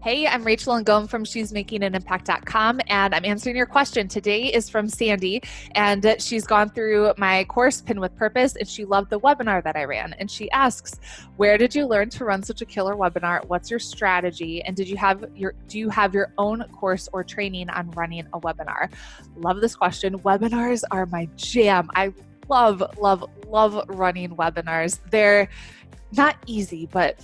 Hey, I'm Rachel and Ngom from shoesmakinganimpact.com, and I'm answering your question. Today is from Sandy, and she's gone through my course, Pin with Purpose, and she loved the webinar that I ran. And she asks, where did you learn to run such a killer webinar? What's your strategy? And do you have your own course or training on running a webinar? Love this question. Webinars are my jam. I love running webinars. They're not easy, but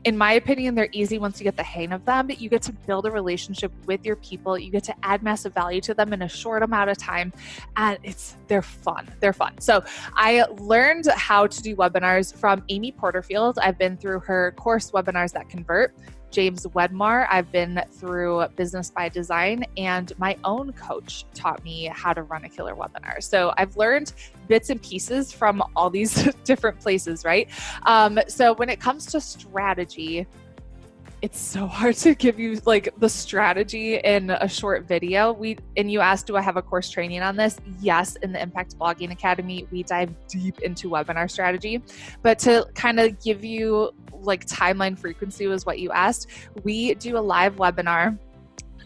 in my opinion, they're easy once you get the hang of them. You get to build a relationship with your people. You get to add massive value to them in a short amount of time, and they're fun. They're fun. So I learned how to do webinars from Amy Porterfield. I've been through her course, Webinars That Convert. James Wedmore, I've been through Business by Design, and my own coach taught me how to run a killer webinar. So I've learned bits and pieces from all these different places, right? So when it comes to strategy, it's so hard to give you the strategy in a short video. And you asked, do I have a course training on this? Yes, in the Impact Blogging Academy, we dive deep into webinar strategy. But to kind of give you timeline frequency was what you asked. We do a live webinar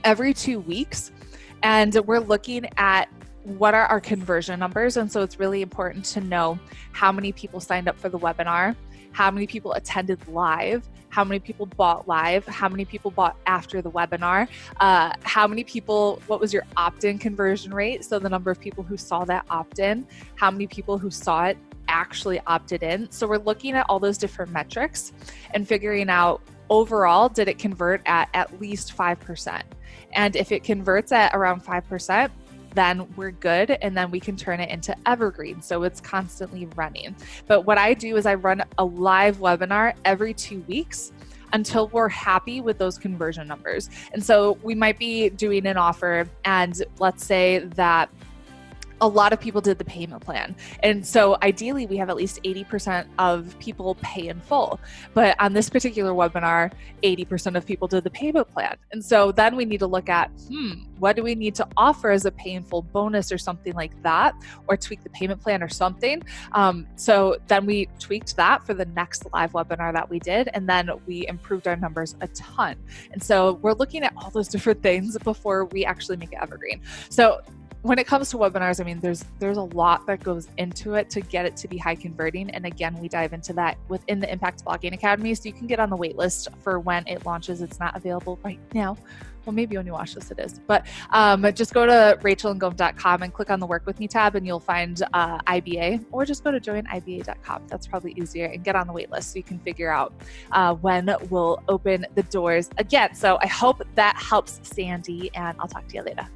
every 2 weeks, and we're looking at what are our conversion numbers. And so it's really important to know how many people signed up for the webinar, how many people attended live, how many people bought live, how many people bought after the webinar, what was your opt-in conversion rate? So the number of people who saw that opt-in, how many people who saw it actually opted in. So we're looking at all those different metrics and figuring out overall, did it convert at least 5%? And if it converts at around 5%, then we're good, and then we can turn it into evergreen. So it's constantly running. But what I do is I run a live webinar every 2 weeks until we're happy with those conversion numbers. And so we might be doing an offer, and let's say that a lot of people did the payment plan. And so ideally we have at least 80% of people pay in full. But on this particular webinar, 80% of people did the payment plan. And so then we need to look at, what do we need to offer as a pay in full bonus or something like that, or tweak the payment plan or something. So then we tweaked that for the next live webinar that we did. And then we improved our numbers a ton. And so we're looking at all those different things before we actually make it evergreen. So when it comes to webinars, I mean, there's a lot that goes into it to get it to be high converting. And again, we dive into that within the Impact Blogging Academy. So you can get on the wait list for when it launches. It's not available right now. Well, maybe when you watch this, it is. But just go to rachelandgom.com and click on the Work With Me tab, and you'll find IBA, or just go to joiniba.com. That's probably easier, and get on the wait list so you can figure out when we'll open the doors again. So I hope that helps, Sandy, and I'll talk to you later.